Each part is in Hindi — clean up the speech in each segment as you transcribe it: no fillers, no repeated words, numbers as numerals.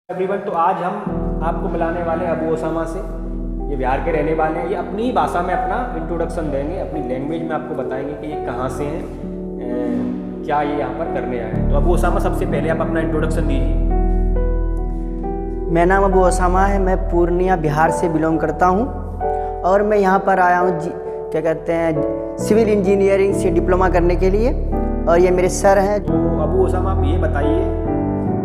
एवरीवन, तो आज हम आपको मिलाने वाले हैं अबू ओसामा से। ये बिहार के रहने वाले हैं। ये अपनी ही भाषा में अपना इंट्रोडक्शन देंगे, अपनी लैंग्वेज में आपको बताएंगे कि ये कहाँ से हैं, क्या ये यहाँ पर करने आए हैं। तो अबू ओसामा, सबसे पहले आप अपना इंट्रोडक्शन दीजिए। मेरा नाम अबू ओसामा है। मैं पूर्णिया बिहार से बिलोंग करता हूँ और मैं यहाँ पर आया हूँ क्या कहते हैं सिविल इंजीनियरिंग से डिप्लोमा करने के लिए, और ये मेरे सर हैं। तो अबू ओसामा, आप ये बताइए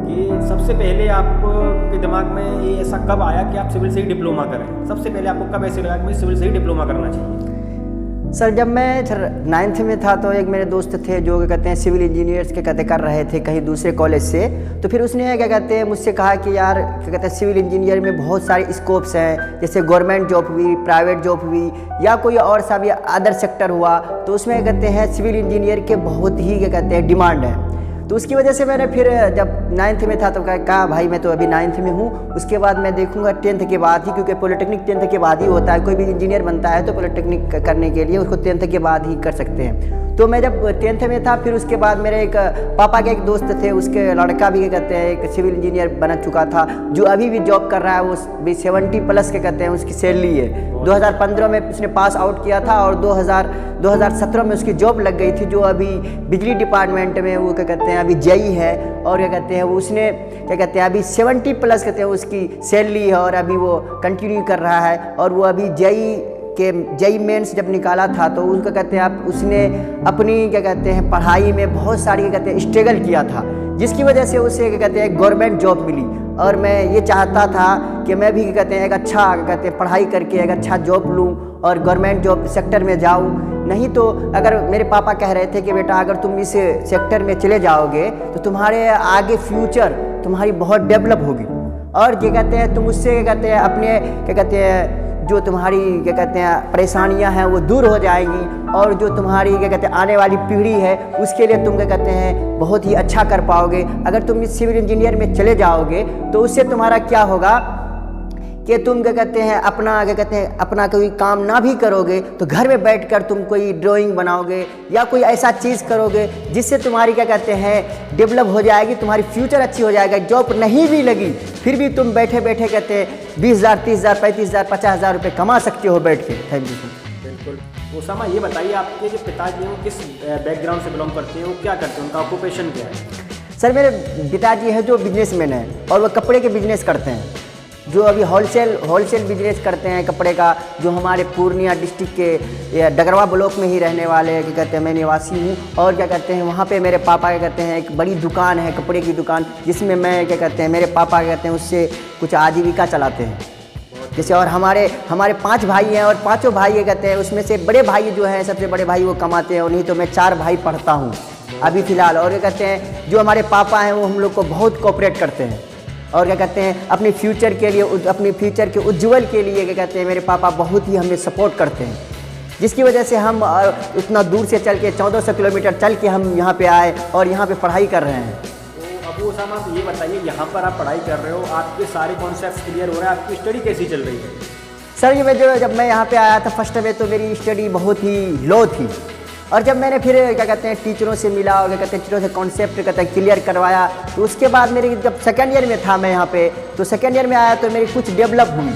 कि सबसे पहले आपके दिमाग में ये ऐसा कब आया कि आप सिविल से ही डिप्लोमा करें? सबसे पहले आपको कब ऐसे लगा कि मुझे सिविल से ही डिप्लोमा करना चाहिए? सर, जब मैं 9th में था तो एक मेरे दोस्त थे जो क्या कहते हैं सिविल इंजीनियर्स के कहते कर रहे थे कहीं दूसरे कॉलेज से। तो फिर उसने क्या कहते हैं मुझसे कहा कि यार क्या कहते हैं सिविल इंजीनियर में बहुत सारे स्कोप्स हैं, जैसे गवर्नमेंट जॉब हुई, प्राइवेट जॉब हुई, या कोई और सा भी अदर सेक्टर हुआ, तो उसमें क्या कहते हैं सिविल इंजीनियर के बहुत ही क्या कहते हैं डिमांड है। तो उसकी वजह से मैंने फिर जब 9th में था तो कहा भाई मैं तो अभी 9th में हूँ, उसके बाद मैं देखूंगा 10th के बाद ही, क्योंकि पॉलिटेक्निक 10th के बाद ही होता है। कोई भी इंजीनियर बनता है तो पॉलिटेक्निक करने के लिए उसको 10th के बाद ही कर सकते हैं। तो मैं जब 10th में था, फिर उसके बाद मेरे एक पापा के एक दोस्त थे, उसके लड़का भी क्या कहते हैं एक सिविल इंजीनियर बन चुका था, जो अभी भी जॉब कर रहा है। वो भी 70+ के कहते हैं उसकी सैलरी है। 2015 में उसने पास आउट किया था और 2017 में उसकी जॉब लग गई थी, जो अभी बिजली डिपार्टमेंट में वो क्या कहते हैं अभी जेई है। और क्या कहते हैं वो उसने क्या कहते हैं अभी 70+ कहते हैं उसकी सैलरी है, और अभी वो कंटिन्यू कर रहा है। और वो अभी जेई मेंस जब निकाला था तो उसका कहते हैं आप उसने अपनी क्या कहते हैं पढ़ाई में बहुत सारी क्या कहते हैं स्ट्रगल किया था, जिसकी वजह से उसे क्या कहते हैं गवर्नमेंट जॉब मिली। और मैं ये चाहता था कि मैं भी क्या कहते हैं एक अच्छा क्या कहते हैं पढ़ाई करके एक अच्छा जॉब लूँ और गवर्नमेंट जॉब सेक्टर में जाऊँ। नहीं तो अगर मेरे पापा कह रहे थे कि बेटा अगर तुम इस सेक्टर में चले जाओगे तो तुम्हारे आगे फ्यूचर तुम्हारी बहुत डेवलप होगी, और क्या कहते हैं तुम उससे क्या कहते हैं अपने क्या कहते हैं जो तुम्हारी क्या कहते हैं परेशानियां हैं वो दूर हो जाएंगी, और जो तुम्हारी क्या कहते हैं आने वाली पीढ़ी है उसके लिए तुम क्या कहते हैं बहुत ही अच्छा कर पाओगे। अगर तुम इस सिविल इंजीनियर में चले जाओगे तो उससे तुम्हारा क्या होगा कि तुम क्या कहते हैं अपना क्या कहते हैं अपना कोई काम ना भी करोगे तो घर में बैठकर तुम कोई ड्राइंग बनाओगे या कोई ऐसा चीज़ करोगे जिससे तुम्हारी क्या कहते हैं डेवलप हो जाएगी, तुम्हारी फ्यूचर अच्छी हो जाएगा। जॉब नहीं भी लगी फिर भी तुम बैठे बैठे कहते हैं 20,000, 30,000, 35,000, 50,000 रुपये कमा सकते हो बैठ के। Thank you. बिल्कुल। ओसामा, ये बताइए आपके जो पिताजी हैं वो किस बैकग्राउंड से बिलोंग करते हैं, वो क्या करते हैं, उनका ऑक्यूपेशन क्या है? सर, मेरे पिताजी हैं जो बिजनेसमैन हैं और वो कपड़े के बिजनेस करते हैं, जो अभी होलसेल बिजनेस करते हैं कपड़े का, जो हमारे पूर्णिया डिस्ट्रिक्ट के डगरवा ब्लॉक में ही रहने वाले क्या कहते हैं मैं निवासी हूँ। और क्या कहते हैं वहाँ पे मेरे पापा क्या कहते हैं एक बड़ी दुकान है, कपड़े की दुकान, जिसमें मैं क्या कहते हैं मेरे पापा क्या कहते हैं उससे कुछ आजीविका चलाते हैं। जैसे और हमारे 5 भाई हैं और 5 भाई ये कहते हैं उसमें से बड़े भाई जो हैं सबसे बड़े भाई वो कमाते हैं, और नहीं तो मैं 4 भाई पढ़ता हूँ अभी फ़िलहाल। और क्या कहते हैं जो हमारे पापा हैं वो हम लोग को बहुत कोऑपरेट करते हैं, और क्या कहते हैं अपने फ्यूचर के लिए, अपने फ्यूचर के उज्ज्वल के लिए क्या कहते हैं मेरे पापा बहुत ही हमें सपोर्ट करते हैं, जिसकी वजह से हम उतना दूर से चल के 1400 किलोमीटर चल के हम यहाँ पे आए और यहाँ पे पढ़ाई कर रहे हैं। तो अबू ओसामा, ये बताइए यहाँ पर आप पढ़ाई कर रहे हो, आपके सारे कॉन्सेप्ट्स क्लियर हो रहे हैं, आपकी स्टडी कैसी चल रही है? सर, ये जब मैं यहाँ पे आया था फर्स्ट में तो मेरी स्टडी बहुत ही लो थी, और जब मैंने फिर क्या कहते हैं टीचरों से मिला और क्या कहते हैं टीचरों से कॉन्सेप्ट कहते हैं क्लियर करवाया, तो उसके बाद मेरी जब सेकेंड ईयर में था मैं यहाँ पे, तो सेकेंड ईयर में आया तो मेरी कुछ डेवलप हुई।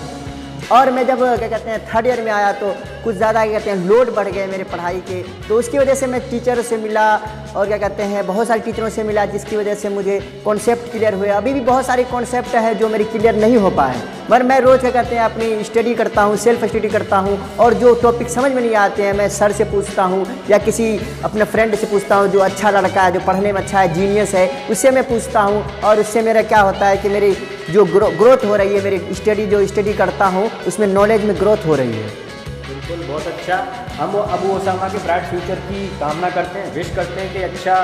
और मैं जब क्या कहते हैं थर्ड ईयर में आया तो कुछ ज़्यादा क्या कहते हैं लोड बढ़ गए मेरे पढ़ाई के, तो उसकी वजह से मैं टीचरों से मिला और क्या कहते हैं बहुत सारे टीचरों से मिला, जिसकी वजह से मुझे कॉन्सेप्ट क्लियर हुए। अभी भी बहुत सारे कॉन्सेप्ट है जो मेरी क्लियर नहीं हो पाए, मगर मैं रोज़ क्या कहते हैं अपनी स्टडी करता हूँ, सेल्फ स्टडी करता हूँ, और जो टॉपिक समझ में नहीं आते हैं मैं सर से पूछता हूँ या किसी अपने फ्रेंड से पूछता हूँ जो अच्छा लड़का है, जो पढ़ने में अच्छा है, जीनियस है, उससे मैं पूछता हूँ। और उससे मेरा क्या होता है कि मेरी जो ग्रोथ हो रही है, मेरी स्टडी करता हूँ उसमें नॉलेज में ग्रोथ हो रही है। बिल्कुल, बहुत अच्छा। हम अबू ओसामा के ब्राइट फ्यूचर की कामना करते हैं, विश करते हैं कि अच्छा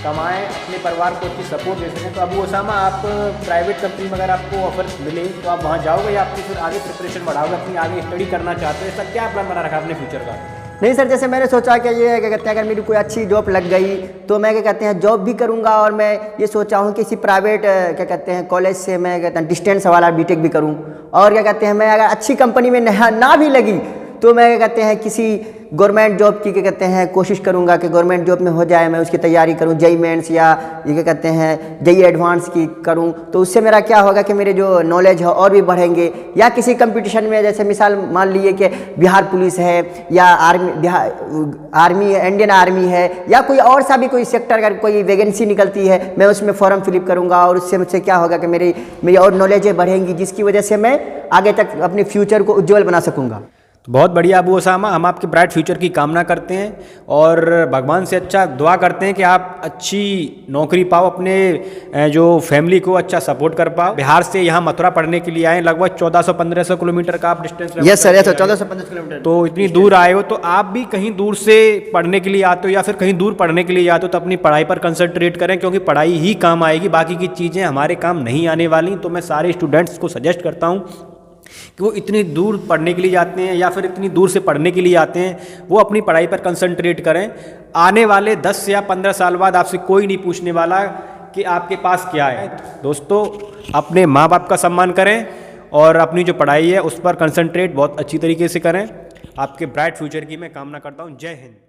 कमाएं, अपने परिवार को अच्छी सपोर्ट दे सकें। तो अबू ओसामा, आप प्राइवेट कंपनी में अगर आपको ऑफर मिले तो आप वहाँ जाओगे या आपकी फिर आगे प्रिपरेशन बढ़ाओगे, अपनी आगे स्टडी करना चाहते हैं? सर, क्या प्लान बना रखा अपने फ्यूचर का? नहीं सर, जैसे मैंने सोचा कि ये क्या कहते हैं अगर मेरी कोई अच्छी जॉब लग गई तो मैं क्या कहते हैं जॉब भी करूंगा, और मैं ये सोचा हूँ कि किसी प्राइवेट क्या कहते हैं कॉलेज से मैं कहते हैं डिस्टेंस वाला बीटेक भी करूँ, और क्या कहते हैं मैं अगर अच्छी कंपनी में ना भी लगी तो मैं क्या कहते हैं किसी गवर्नमेंट जॉब की क्या कहते हैं कोशिश करूँगा कि गवर्नमेंट जॉब में हो जाए, मैं उसकी तैयारी करूँ, जेई मेंस या ये क्या कहते हैं जेई एडवांस की करूँ। तो उससे मेरा क्या होगा कि मेरे जो नॉलेज है और भी बढ़ेंगे, या किसी कंपटीशन में जैसे मिसाल मान लीजिए कि बिहार पुलिस है या आर्मी इंडियन आर्मी है या कोई और सा भी कोई सेक्टर अगर कोई वैकेंसी निकलती है, मैं उसमें फॉर्म फिलअप करूँगा और उससे मुझसे क्या होगा कि मेरी और नॉलेजें बढ़ेंगी, जिसकी वजह से मैं आगे तक अपने फ्यूचर को उज्जवल बना सकूँगा। तो बहुत बढ़िया अबू उसामा, हम आपके ब्राइट फ्यूचर की कामना करते हैं और भगवान से अच्छा दुआ करते हैं कि आप अच्छी नौकरी पाओ, अपने जो फैमिली को अच्छा सपोर्ट कर पाओ। बिहार से यहाँ मथुरा पढ़ने के लिए आए, लगभग 1400-1500 किलोमीटर का आप डिस्टेंस। Yes sir, 1400-1500 kilometre. तो इतनी दूर आए हो, तो आप भी कहीं दूर से पढ़ने के लिए आते हो या फिर कहीं दूर पढ़ने के लिए आते हो तो अपनी पढ़ाई पर कंसंट्रेट करें, क्योंकि पढ़ाई ही काम आएगी, बाकी की चीज़ें हमारे काम नहीं आने वाली। तो मैं सारे स्टूडेंट्स को सजेस्ट करता हूँ कि वो इतनी दूर पढ़ने के लिए जाते हैं या फिर इतनी दूर से पढ़ने के लिए आते हैं, वो अपनी पढ़ाई पर कंसंट्रेट करें। आने वाले 10 या 15 साल बाद आपसे कोई नहीं पूछने वाला कि आपके पास क्या है। दोस्तों, अपने माँ बाप का सम्मान करें और अपनी जो पढ़ाई है उस पर कंसंट्रेट बहुत अच्छी तरीके से करें। आपके ब्राइट फ्यूचर की मैं कामना करता हूँ। जय हिंद।